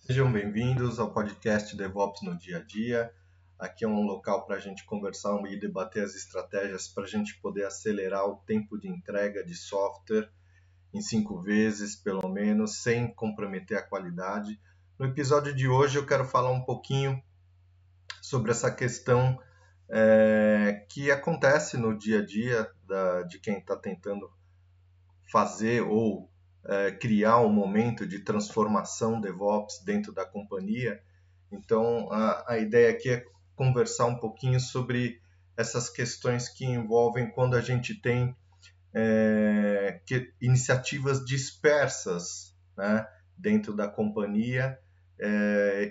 Sejam bem-vindos ao podcast DevOps no Dia a Dia. Aqui é um local para a gente conversar e debater as estratégias para a gente poder acelerar o tempo de entrega de software em 5 vezes, pelo menos, sem comprometer a qualidade. No episódio de hoje eu quero falar um pouquinho sobre essa questão que acontece no dia a dia de quem está tentando fazer ou criar um momento de transformação DevOps dentro da companhia. Então, a ideia aqui é conversar um pouquinho sobre essas questões que envolvem quando a gente tem iniciativas dispersas, né, dentro da companhia,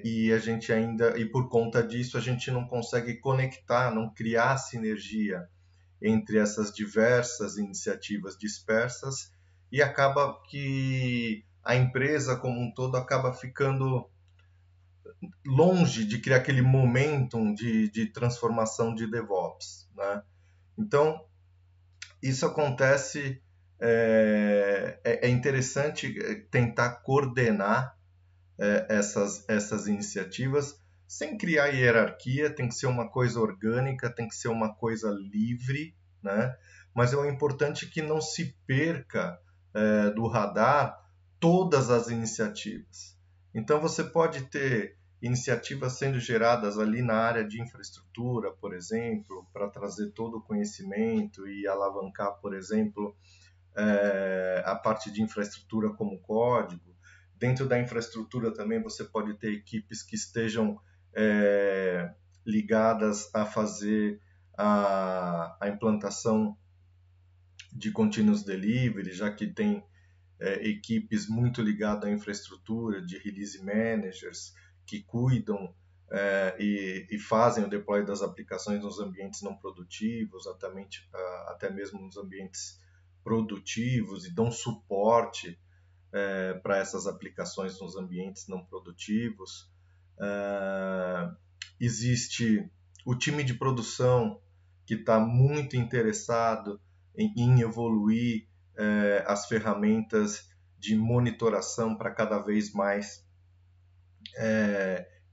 e a gente ainda, e por conta disso, a gente não consegue conectar, não criar sinergia entre essas diversas iniciativas dispersas e acaba que a empresa como um todo acaba ficando longe de criar aquele momentum de transformação de DevOps, né? Então, isso acontece, é interessante tentar coordenar essas iniciativas sem criar hierarquia, tem que ser uma coisa orgânica, tem que ser uma coisa livre, né? Mas é importante que não se perca do radar todas as iniciativas. Então você pode ter iniciativas sendo geradas ali na área de infraestrutura, por exemplo, para trazer todo o conhecimento e alavancar, por exemplo, a parte de infraestrutura como código. Dentro da infraestrutura também você pode ter equipes que estejam ligadas a fazer a implantação de continuous delivery, já que tem equipes muito ligadas à infraestrutura, de release managers, que cuidam e fazem o deploy das aplicações nos ambientes não produtivos, até mesmo nos ambientes produtivos, e dão suporte para essas aplicações nos ambientes não produtivos. Existe o time de produção que está muito interessado em evoluir as ferramentas de monitoração para cada vez mais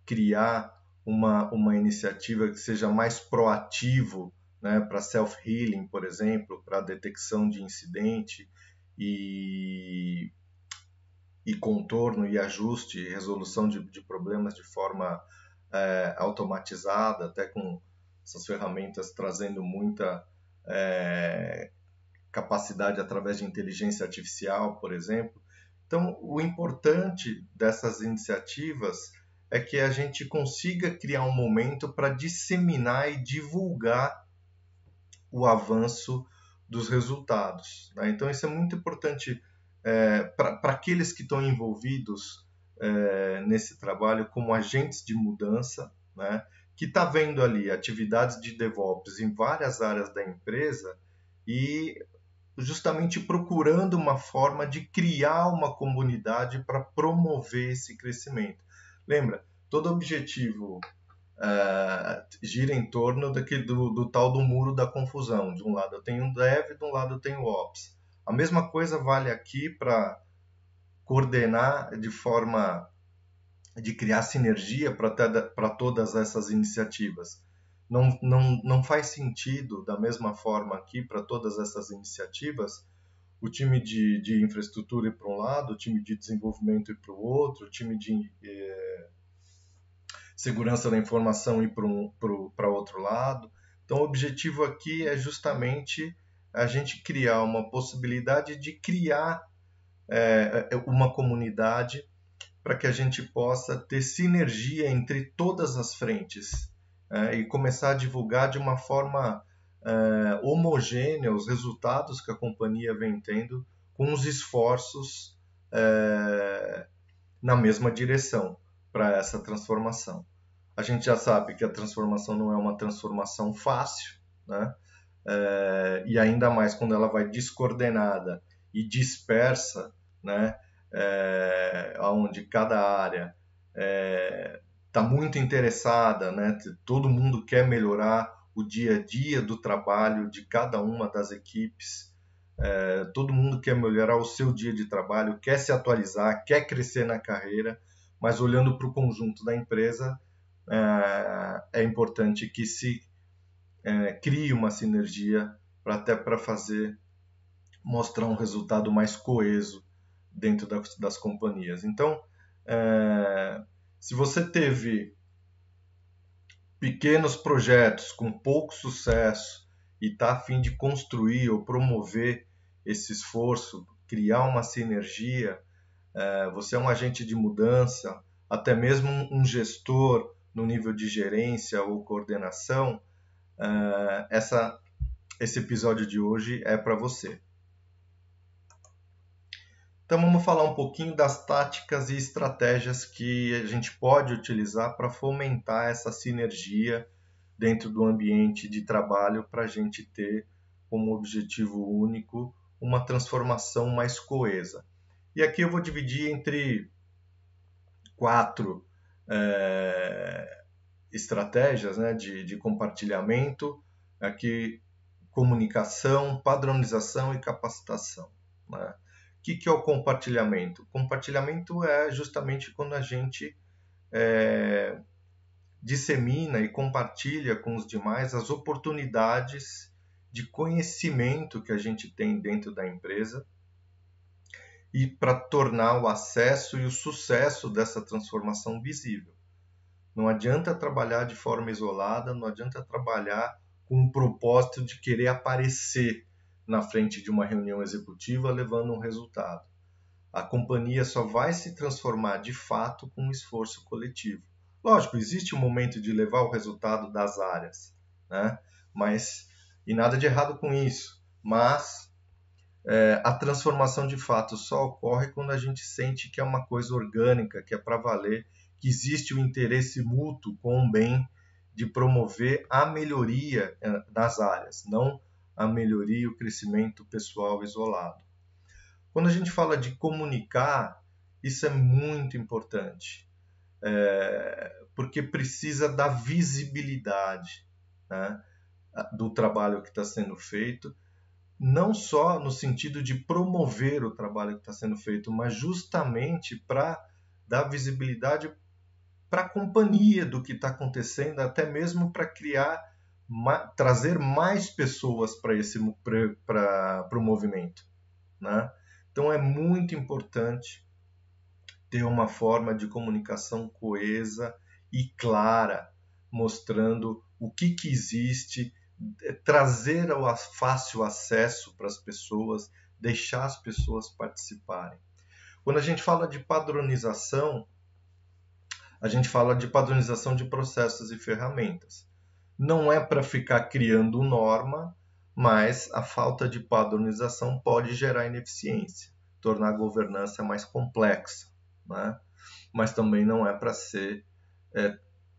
criar uma iniciativa que seja mais proativo, né, para self-healing, por exemplo, para detecção de incidente e contorno e ajuste e resolução de problemas de forma automatizada, até com essas ferramentas trazendo muita capacidade através de inteligência artificial, por exemplo. Então, o importante dessas iniciativas é que a gente consiga criar um momento para disseminar e divulgar o avanço dos resultados, né? Então, isso é muito importante para aqueles que estão envolvidos nesse trabalho como agentes de mudança, né? Que está vendo ali atividades de DevOps em várias áreas da empresa e justamente procurando uma forma de criar uma comunidade para promover esse crescimento. Lembra, todo objetivo gira em torno do tal do muro da confusão. De um lado eu tenho um dev, de um lado eu tenho o ops. A mesma coisa vale aqui para coordenar de forma de criar sinergia para todas essas iniciativas. Não faz sentido, da mesma forma aqui, para todas essas iniciativas, o time de infraestrutura ir para um lado, o time de desenvolvimento ir para o outro, o time de segurança da informação ir para outro lado. Então, o objetivo aqui é justamente a gente criar uma possibilidade de criar uma comunidade para que a gente possa ter sinergia entre todas as frentes e começar a divulgar de uma forma homogênea os resultados que a companhia vem tendo com os esforços na mesma direção para essa transformação. A gente já sabe que a transformação não é uma transformação fácil, né? E ainda mais quando ela vai descoordenada e dispersa, né? Onde cada área está muito interessada, né? Todo mundo quer melhorar o dia a dia do trabalho de cada uma das equipes, todo mundo quer melhorar o seu dia de trabalho, quer se atualizar, quer crescer na carreira, mas olhando para o conjunto da empresa, é importante que se crie uma sinergia até para mostrar um resultado mais coeso dentro das companhias. Então, se você teve pequenos projetos com pouco sucesso e está a fim de construir ou promover esse esforço, criar uma sinergia, você é um agente de mudança, até mesmo um gestor no nível de gerência ou coordenação, esse episódio de hoje é para você. Então vamos falar um pouquinho das táticas e estratégias que a gente pode utilizar para fomentar essa sinergia dentro do ambiente de trabalho para a gente ter como objetivo único uma transformação mais coesa. E aqui eu vou dividir entre 4 estratégias, né, de compartilhamento, aqui comunicação, padronização e capacitação, né? O que é o compartilhamento? Compartilhamento é justamente quando a gente dissemina e compartilha com os demais as oportunidades de conhecimento que a gente tem dentro da empresa e para tornar o acesso e o sucesso dessa transformação visível. Não adianta trabalhar de forma isolada, não adianta trabalhar com o propósito de querer aparecer na frente de uma reunião executiva levando um resultado. A companhia só vai se transformar de fato com um esforço coletivo. Lógico, existe um momento de levar o resultado das áreas, né? E nada de errado com isso, mas a transformação de fato só ocorre quando a gente sente que é uma coisa orgânica, que é para valer, que existe o interesse mútuo com o bem de promover a melhoria das áreas, não a melhoria e o crescimento pessoal isolado. Quando a gente fala de comunicar, isso é muito importante, porque precisa da visibilidade, né, do trabalho que está sendo feito, não só no sentido de promover o trabalho que está sendo feito, mas justamente para dar visibilidade para a companhia do que está acontecendo, até mesmo para trazer mais pessoas para o movimento, né? Então é muito importante ter uma forma de comunicação coesa e clara, mostrando o que existe, trazer o fácil acesso para as pessoas, deixar as pessoas participarem. Quando a gente fala de padronização, a gente fala de padronização de processos e ferramentas. Não é para ficar criando norma, mas a falta de padronização pode gerar ineficiência, tornar a governança mais complexa, né? Mas também não é para ser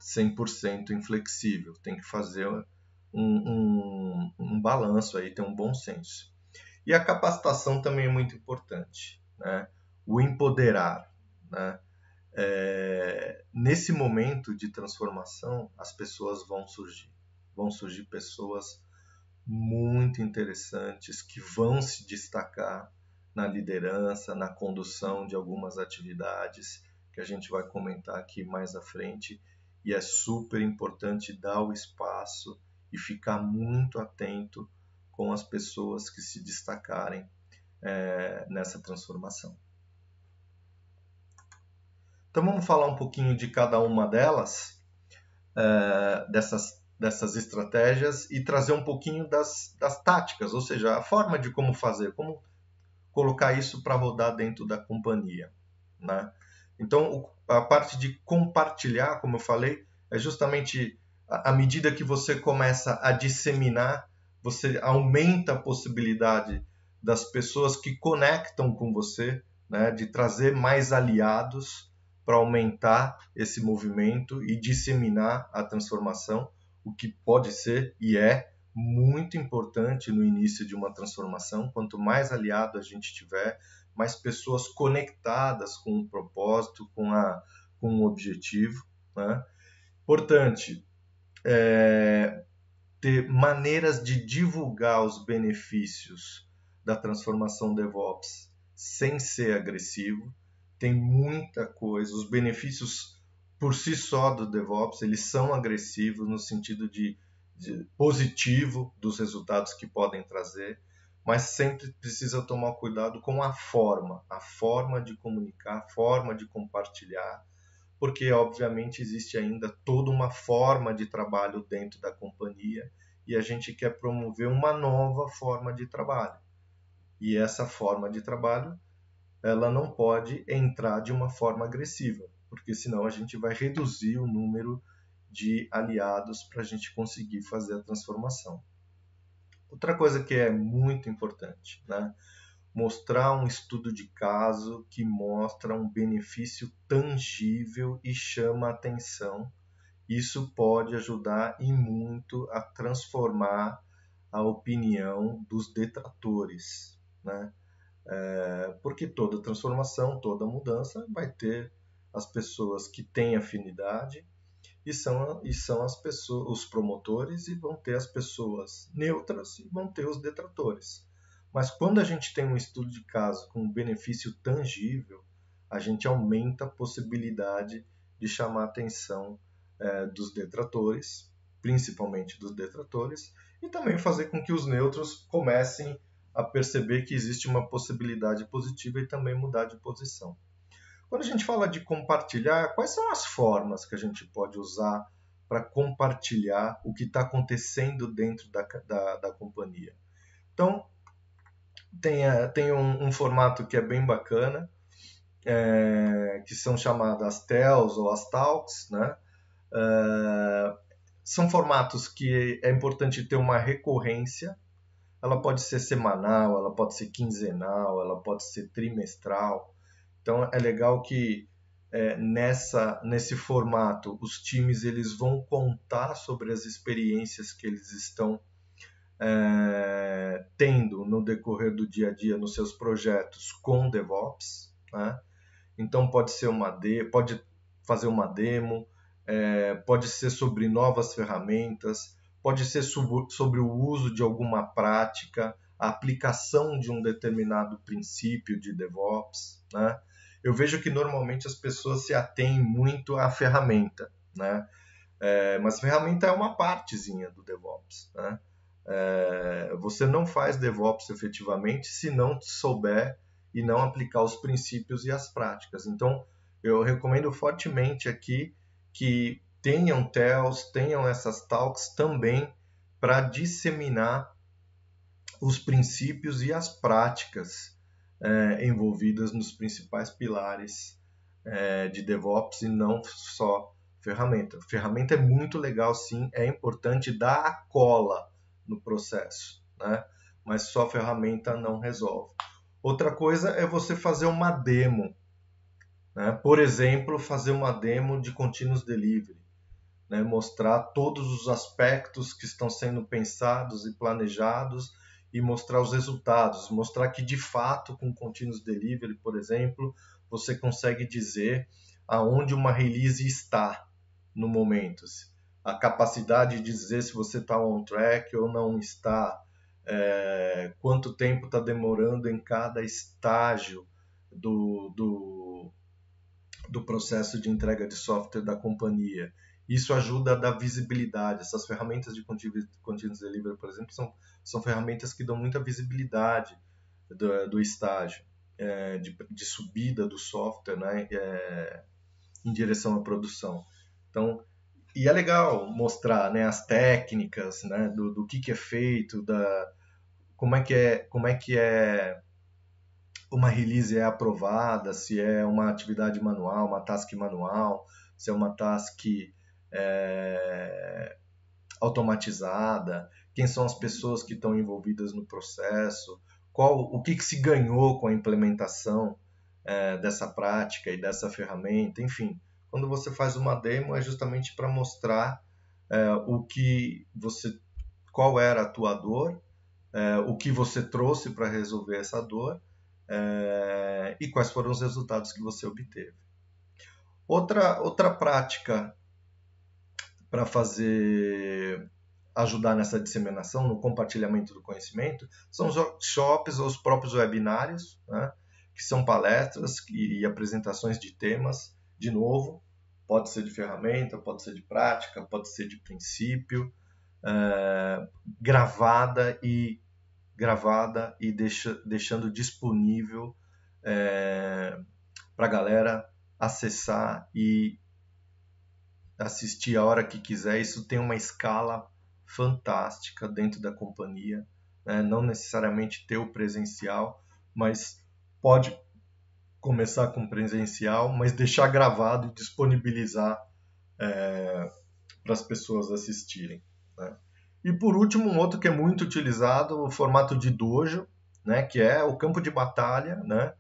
100% inflexível. Tem que fazer um balanço aí, ter um bom senso. E a capacitação também é muito importante, né? O empoderar, né? Nesse momento de transformação, as pessoas vão surgir pessoas muito interessantes que vão se destacar na liderança, na condução de algumas atividades que a gente vai comentar aqui mais à frente, e é super importante dar o espaço e ficar muito atento com as pessoas que se destacarem nessa transformação. Então vamos falar um pouquinho de cada uma delas, dessas estratégias, e trazer um pouquinho das táticas, ou seja, a forma de como fazer, como colocar isso para rodar dentro da companhia, né? Então a parte de compartilhar, como eu falei, é justamente à medida que você começa a disseminar, você aumenta a possibilidade das pessoas que conectam com você, né, de trazer mais aliados para aumentar esse movimento e disseminar a transformação, o que pode ser e é muito importante no início de uma transformação. Quanto mais aliado a gente tiver, mais pessoas conectadas com o propósito, com o objetivo, né? Importante ter maneiras de divulgar os benefícios da transformação DevOps sem ser agressivo. tem muita coisa. Os benefícios por si só do DevOps, eles são agressivos no sentido de positivo dos resultados que podem trazer, mas sempre precisa tomar cuidado com a forma de comunicar, a forma de compartilhar, porque obviamente existe ainda toda uma forma de trabalho dentro da companhia e a gente quer promover uma nova forma de trabalho. E essa forma de trabalho, ela não pode entrar de uma forma agressiva, porque senão a gente vai reduzir o número de aliados para a gente conseguir fazer a transformação. Outra coisa que é muito importante, né? Mostrar um estudo de caso que mostra um benefício tangível e chama a atenção. Isso pode ajudar e muito a transformar a opinião dos detratores, né? Porque toda transformação, toda mudança vai ter as pessoas que têm afinidade e são as pessoas, os promotores, e vão ter as pessoas neutras e vão ter os detratores. Mas quando a gente tem um estudo de caso com um benefício tangível, a gente aumenta a possibilidade de chamar a atenção dos detratores, principalmente dos detratores, e também fazer com que os neutros comecem a perceber que existe uma possibilidade positiva e também mudar de posição. Quando a gente fala de compartilhar, quais são as formas que a gente pode usar para compartilhar o que está acontecendo dentro da companhia? Então, tem um formato que é bem bacana, que são chamadas as TELs ou as Talks, né? São formatos que é importante ter uma recorrência. Ela pode ser semanal, ela pode ser quinzenal, ela pode ser trimestral. Então é legal que nesse formato os times eles vão contar sobre as experiências que eles estão tendo no decorrer do dia a dia nos seus projetos com DevOps, né? Então pode fazer uma demo, pode ser sobre novas ferramentas, pode ser sobre o uso de alguma prática, a aplicação de um determinado princípio de DevOps, né? Eu vejo que normalmente as pessoas se atêm muito à ferramenta, né? Mas a ferramenta é uma partezinha do DevOps, né? Você não faz DevOps efetivamente se não souber e não aplicar os princípios e as práticas. Então, eu recomendo fortemente aqui que tenham TELs, tenham essas talks também para disseminar os princípios e as práticas envolvidas nos principais pilares de DevOps e não só ferramenta. Ferramenta é muito legal, sim, é importante dar a cola no processo, né? Mas só ferramenta não resolve. Outra coisa é você fazer uma demo, né? Por exemplo, fazer uma demo de Continuous Delivery, né? Mostrar todos os aspectos que estão sendo pensados e planejados e mostrar os resultados, mostrar que de fato com Continuous Delivery, por exemplo, você consegue dizer aonde uma release está no momento, a capacidade de dizer se você está on track ou não está, quanto tempo está demorando em cada estágio do processo de entrega de software da companhia. Isso ajuda a dar visibilidade. Essas ferramentas de Continuous Delivery, por exemplo, são ferramentas que dão muita visibilidade do estágio, de subida do software, né, em direção à produção. Então, e é legal mostrar, né, as técnicas, né, do que é feito, como é que uma release é aprovada, se é uma atividade manual, uma task manual, se é uma task automatizada, quem são as pessoas que estão envolvidas no processo, o que se ganhou com a implementação dessa prática e dessa ferramenta, enfim. Quando você faz uma demo é justamente para mostrar qual era a tua dor, o que você trouxe para resolver essa dor, e quais foram os resultados que você obteve. Outra prática para ajudar nessa disseminação, no compartilhamento do conhecimento, são os workshops ou os próprios webinários, né? que são palestras e apresentações de temas, de novo, pode ser de ferramenta, pode ser de prática, pode ser de princípio, gravada e deixando disponível para a galera acessar e assistir a hora que quiser. Isso tem uma escala fantástica dentro da companhia, né? Não necessariamente ter o presencial, mas pode começar com presencial, mas deixar gravado e disponibilizar para as pessoas assistirem, né? E por último, um outro que é muito utilizado, o formato de dojo, né? Que é o campo de batalha, né?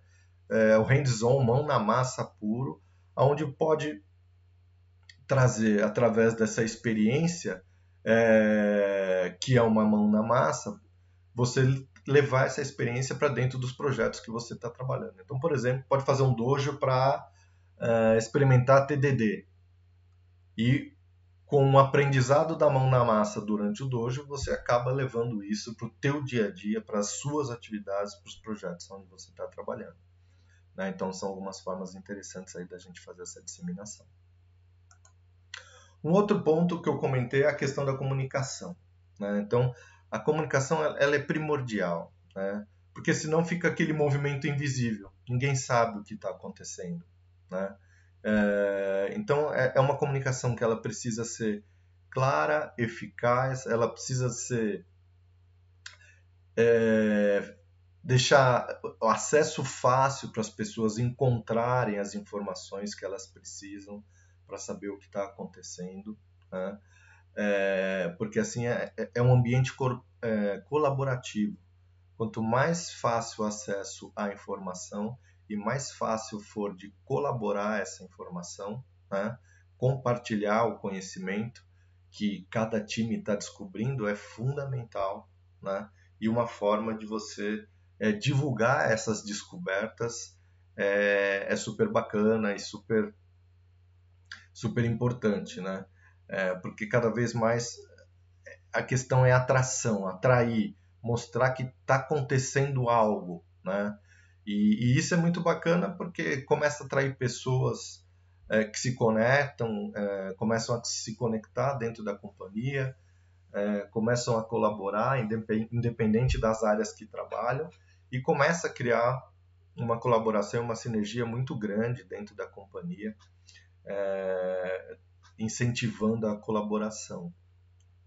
O hands-on, mão na massa puro, onde pode trazer, através dessa experiência, que é uma mão na massa, você levar essa experiência para dentro dos projetos que você está trabalhando. Então, por exemplo, pode fazer um dojo para experimentar TDD. E com o aprendizado da mão na massa durante o dojo, você acaba levando isso para o teu dia a dia, para as suas atividades, para os projetos onde você está trabalhando, né? Então, são algumas formas interessantes aí da gente fazer essa disseminação. Um outro ponto que eu comentei é a questão da comunicação, né? Então, a comunicação ela é primordial, né? Porque senão fica aquele movimento invisível, ninguém sabe o que está acontecendo, né? Então, é uma comunicação que ela precisa ser clara, eficaz, ela precisa ser deixar o acesso fácil para as pessoas encontrarem as informações que elas precisam para saber o que está acontecendo, né? Porque assim é um ambiente colaborativo. Quanto mais fácil o acesso à informação e mais fácil for de colaborar essa informação, né? Compartilhar o conhecimento que cada time está descobrindo é fundamental, né? E uma forma de você divulgar essas descobertas é super bacana e super importante, né? Porque cada vez mais a questão é atração, atrair, mostrar que está acontecendo algo, né? E isso é muito bacana porque começa a atrair pessoas que se conectam, começam a se conectar dentro da companhia, começam a colaborar, independente das áreas que trabalham, e começa a criar uma colaboração, uma sinergia muito grande dentro da companhia, incentivando a colaboração,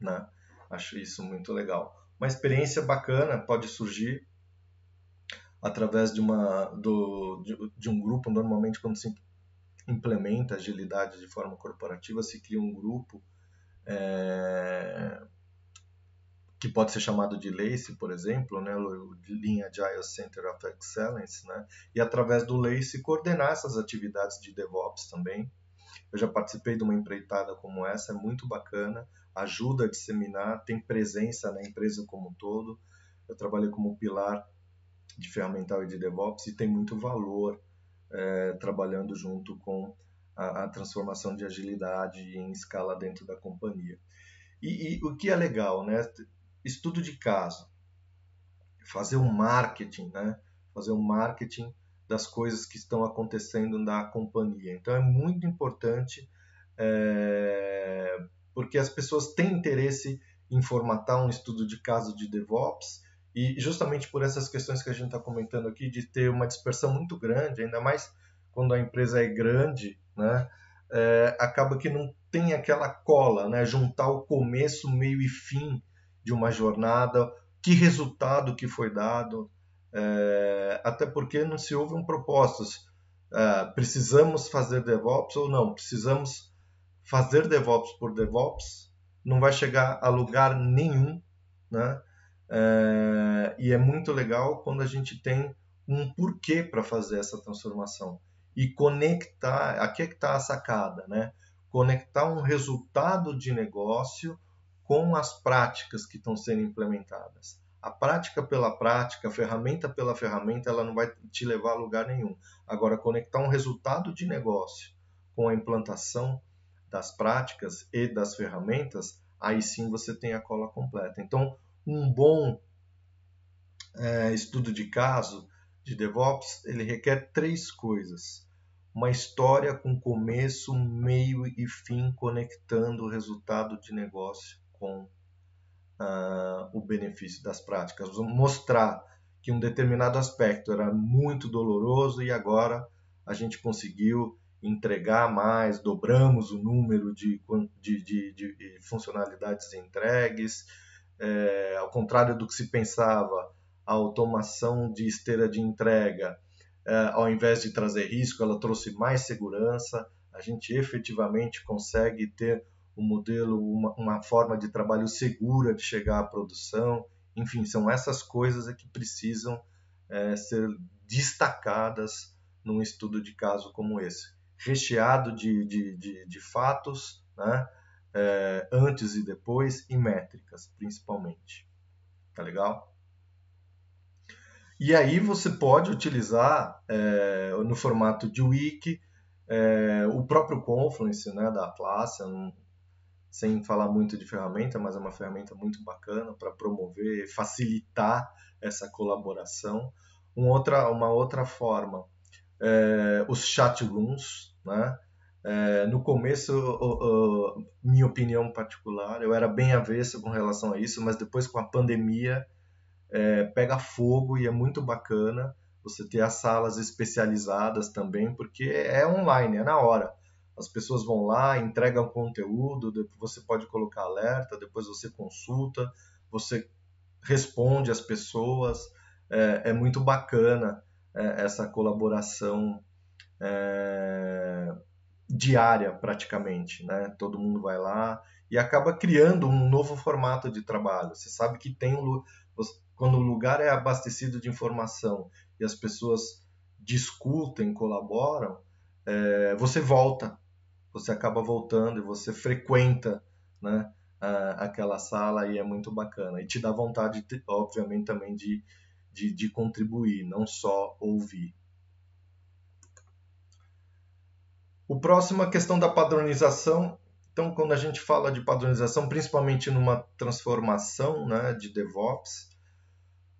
né? Acho isso muito legal. Uma experiência bacana pode surgir através de um grupo. Normalmente, quando se implementa agilidade de forma corporativa, se cria um grupo que pode ser chamado de LACE, por exemplo, né? O Lean Agile Center of Excellence, né? E através do LACE coordenar essas atividades de DevOps também. Eu já participei de uma empreitada como essa, é muito bacana, ajuda a disseminar, tem presença na empresa como um todo. Eu trabalhei como pilar de ferramental e de DevOps e tem muito valor trabalhando junto com a transformação de agilidade em escala dentro da companhia. E o que é legal, né? Estudo de caso, fazer um marketing, né? Fazer um marketing das coisas que estão acontecendo na companhia. Então é muito importante, porque as pessoas têm interesse em formatar um estudo de caso de DevOps, e justamente por essas questões que a gente está comentando aqui, de ter uma dispersão muito grande, ainda mais quando a empresa é grande, né? Acaba que não tem aquela cola, né? Juntar o começo, meio e fim de uma jornada, que resultado que foi dado, até porque não se ouvem propostas. Precisamos fazer DevOps ou não? Precisamos fazer DevOps por DevOps? Não vai chegar a lugar nenhum, né? E é muito legal quando a gente tem um porquê para fazer essa transformação e conectar. Aqui é que está a sacada, né? Conectar um resultado de negócio com as práticas que estão sendo implementadas. A prática pela prática, a ferramenta pela ferramenta, ela não vai te levar a lugar nenhum. Agora, conectar um resultado de negócio com a implantação das práticas e das ferramentas, aí sim você tem a cola completa. Então, um bom estudo de caso de DevOps, ele requer 3 coisas. Uma história com começo, meio e fim, conectando o resultado de negócio com o benefício das práticas. Vamos mostrar que um determinado aspecto era muito doloroso e agora a gente conseguiu entregar mais, dobramos o número de funcionalidades entregues. Ao contrário do que se pensava, a automação de esteira de entrega, ao invés de trazer risco, ela trouxe mais segurança. A gente efetivamente consegue ter um modelo, uma forma de trabalho segura de chegar à produção. Enfim, são essas coisas que precisam ser destacadas num estudo de caso como esse, recheado de fatos, né? Antes e depois, e métricas, principalmente. Tá legal? E aí você pode utilizar no formato de wiki o próprio Confluence, né, da Atlassian, sem falar muito de ferramenta, mas é uma ferramenta muito bacana para promover, facilitar essa colaboração. Uma outra forma, os chat rooms, né? No começo, minha opinião particular, eu era bem avesso com relação a isso, mas depois com a pandemia pega fogo e é muito bacana você ter as salas especializadas também, porque é online, é na hora. As pessoas vão lá, entregam conteúdo, você pode colocar alerta, depois você consulta, você responde às pessoas. É muito bacana essa colaboração diária praticamente, né? Todo mundo vai lá e acaba criando um novo formato de trabalho. Você sabe que quando o lugar é abastecido de informação e as pessoas discutem, colaboram, você volta, você acaba voltando e você frequenta, né, aquela sala e é muito bacana. E te dá vontade, obviamente, também de contribuir, não só ouvir. O próximo é a questão da padronização. Então, quando a gente fala de padronização, principalmente numa transformação, né, de DevOps,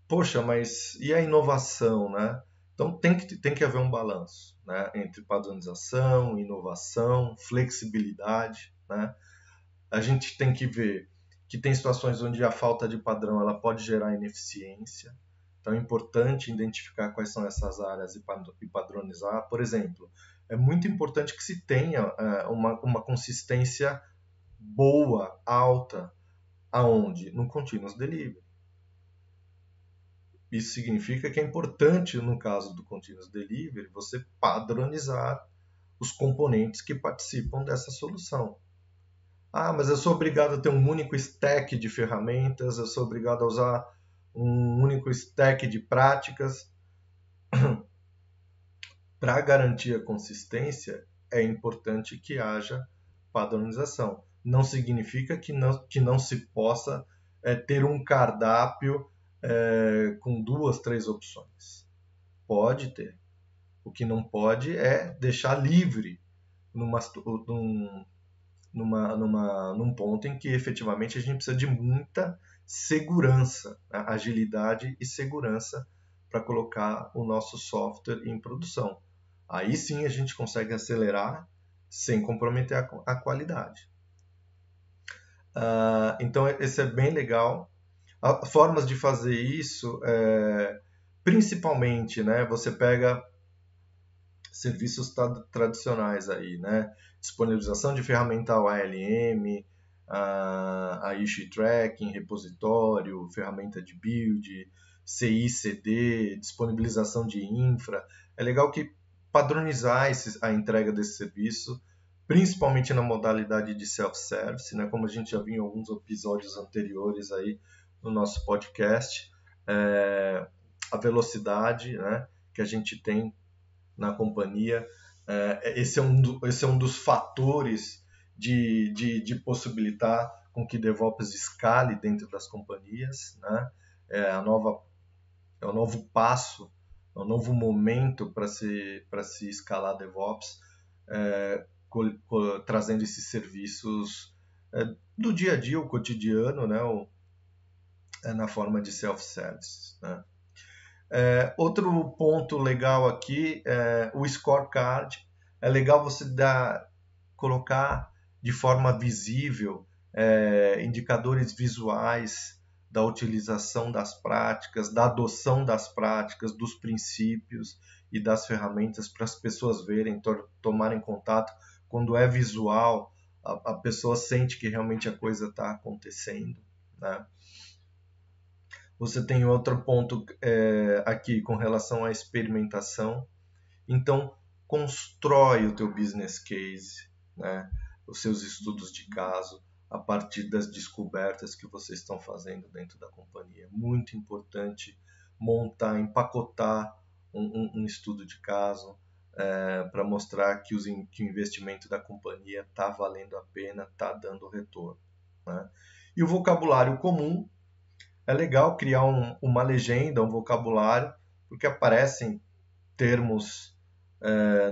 poxa, mas e a inovação, né? Então tem que haver um balanço, né, entre padronização, inovação, flexibilidade, né? A gente tem que ver que tem situações onde a falta de padrão ela pode gerar ineficiência. Então é importante identificar quais são essas áreas e padronizar. Por exemplo, é muito importante que se tenha uma consistência boa, alta, aonde? No Continuous Delivery. Isso significa que é importante, no caso do Continuous Delivery, você padronizar os componentes que participam dessa solução. Ah, mas eu sou obrigado a ter um único stack de ferramentas, eu sou obrigado a usar um único stack de práticas. Para garantir a consistência, é importante que haja padronização. Não significa que não se possa ter um cardápio com 2, 3 opções. Pode ter. O que não pode é deixar livre num ponto em que efetivamente a gente precisa de muita segurança, né? Agilidade e segurança para colocar o nosso software em produção. Aí sim a gente consegue acelerar sem comprometer a qualidade. Então esse é bem legal. Formas de fazer isso, principalmente, né, você pega serviços tradicionais aí, né? Disponibilização de ferramental ALM, a issue tracking, repositório, ferramenta de build, CI/CD, disponibilização de infra. É legal que padronizar a entrega desse serviço, principalmente na modalidade de self-service, né? Como a gente já viu em alguns episódios anteriores aí no nosso podcast, a velocidade, né, que a gente tem na companhia. Esse é um dos fatores de possibilitar com que DevOps escale dentro das companhias, né? É o novo passo, é o novo momento para se escalar DevOps, trazendo esses serviços do dia a dia, o cotidiano, né? Na forma de self-service, né? Outro ponto legal aqui é o scorecard. É legal você colocar de forma visível indicadores visuais da utilização das práticas, da adoção das práticas, dos princípios e das ferramentas para as pessoas verem, tomarem contato. Quando é visual, a pessoa sente que realmente a coisa está acontecendo, né? Você tem outro ponto aqui com relação à experimentação. Então, constrói o teu business case, né? Os seus estudos de caso, a partir das descobertas que vocês estão fazendo dentro da companhia. Muito importante montar, empacotar um estudo de caso para mostrar que o investimento da companhia está valendo a pena, está dando retorno, né? E o vocabulário comum, é legal criar uma legenda, um vocabulário, porque aparecem termos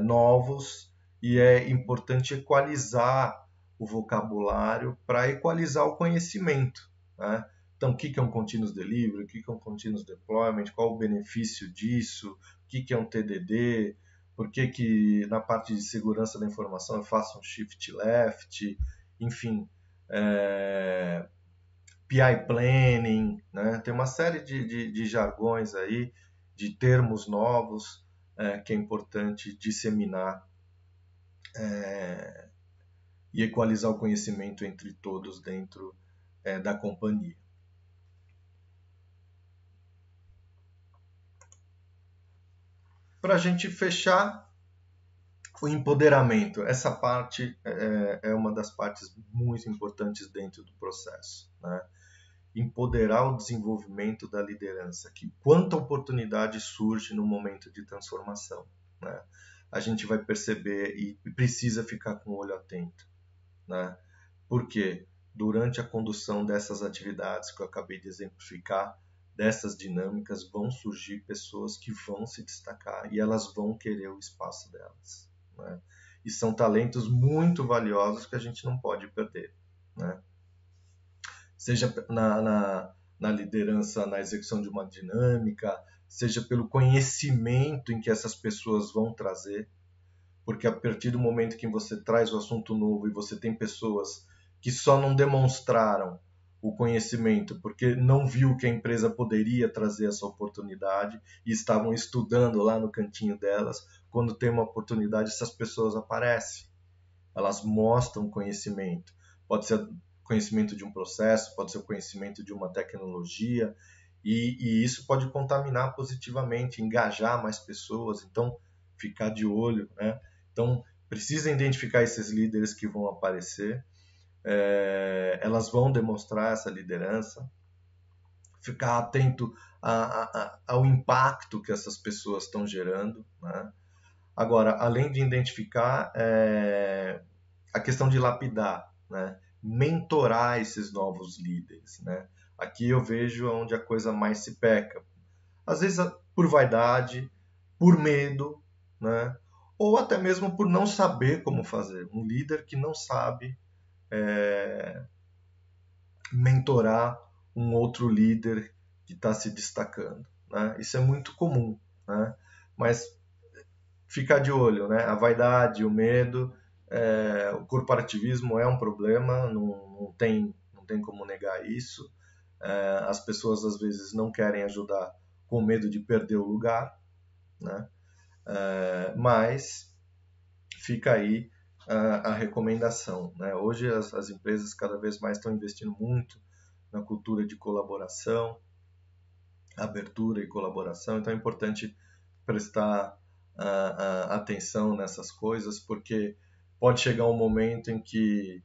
novos e é importante equalizar o vocabulário para equalizar o conhecimento, né? Então, o que é um Continuous Delivery, o que é um Continuous Deployment, qual o benefício disso, o que é um TDD, por que na parte de segurança da informação eu faço um Shift Left, enfim, PI Planning, né? Tem uma série de jargões aí, de termos novos que é importante disseminar e equalizar o conhecimento entre todos dentro da companhia. Para a gente fechar, o empoderamento. Essa parte é uma das partes muito importantes dentro do processo, né? Empoderar o desenvolvimento da liderança, que quanta oportunidade surge no momento de transformação, né? A gente vai perceber e precisa ficar com o olho atento, né? Porque durante a condução dessas atividades que eu acabei de exemplificar, dessas dinâmicas, vão surgir pessoas que vão se destacar e elas vão querer o espaço delas, né? E são talentos muito valiosos que a gente não pode perder, né? Seja na liderança, na execução de uma dinâmica, seja pelo conhecimento em que essas pessoas vão trazer, porque a partir do momento que você traz o assunto novo e você tem pessoas que só não demonstraram o conhecimento porque não viu que a empresa poderia trazer essa oportunidade e estavam estudando lá no cantinho delas, quando tem uma oportunidade, essas pessoas aparecem. Elas mostram conhecimento. Pode ser conhecimento de um processo, pode ser o conhecimento de uma tecnologia, e isso pode contaminar positivamente, engajar mais pessoas, então ficar de olho, né? Então precisa identificar esses líderes que vão aparecer, elas vão demonstrar essa liderança, ficar atento ao impacto que essas pessoas estão gerando, né? Agora, além de identificar, a questão de lapidar, né? Mentorar esses novos líderes, né? Aqui eu vejo onde a coisa mais se peca. Às vezes por vaidade, por medo, né? Ou até mesmo por não saber como fazer. Um líder que não sabe mentorar um outro líder que está se destacando, né? Isso é muito comum, né? Mas ficar de olho, né? A vaidade, o medo, o corporativismo é um problema, não tem como negar isso. As pessoas às vezes não querem ajudar com medo de perder o lugar, né? Mas fica aí a recomendação, né? Hoje as empresas cada vez mais estão investindo muito na cultura de colaboração, abertura e colaboração, então é importante prestar atenção nessas coisas, porque pode chegar um momento em que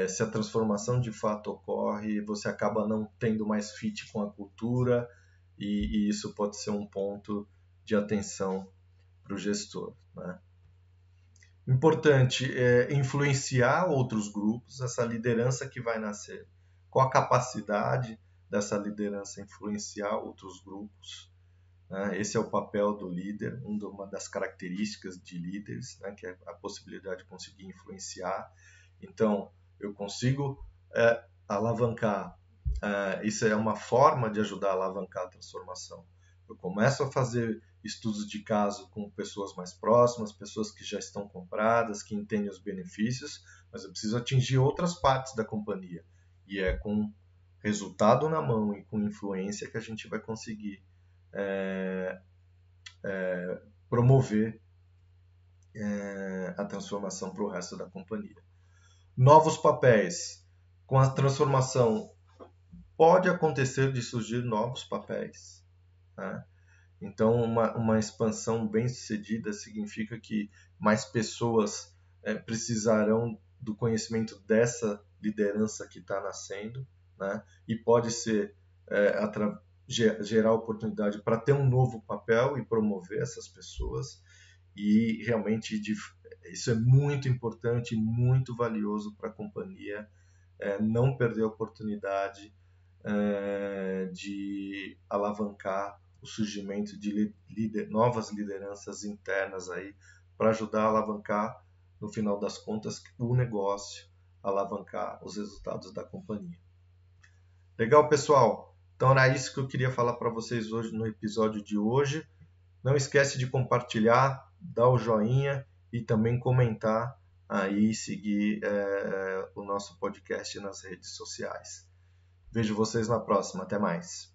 se a transformação de fato ocorre, você acaba não tendo mais fit com a cultura e isso pode ser um ponto de atenção para o gestor, né? Importante influenciar outros grupos, essa liderança que vai nascer, com a capacidade dessa liderança influenciar outros grupos, né? Esse é o papel do líder, uma das características de líderes, né? Que é a possibilidade de conseguir influenciar. Então, eu consigo alavancar, isso é uma forma de ajudar a alavancar a transformação. Eu começo a fazer estudos de caso com pessoas mais próximas, pessoas que já estão compradas, que entendem os benefícios, mas eu preciso atingir outras partes da companhia. E é com resultado na mão e com influência que a gente vai conseguir promover a transformação para o resto da companhia. Novos papéis. Com a transformação, pode acontecer de surgir novos papéis, né? Então, uma expansão bem-sucedida significa que mais pessoas precisarão do conhecimento dessa liderança que está nascendo, né? E pode ser gerar oportunidade para ter um novo papel e promover essas pessoas. E realmente isso é muito importante, muito valioso para a companhia, não perder a oportunidade de alavancar o surgimento de novas lideranças internas aí para ajudar a alavancar, no final das contas, o negócio, alavancar os resultados da companhia. Legal, pessoal? Então era isso que eu queria falar para vocês hoje no episódio de hoje. Não esquece de compartilhar, dar o joinha e também comentar aí, seguir o nosso podcast nas redes sociais. Vejo vocês na próxima. Até mais.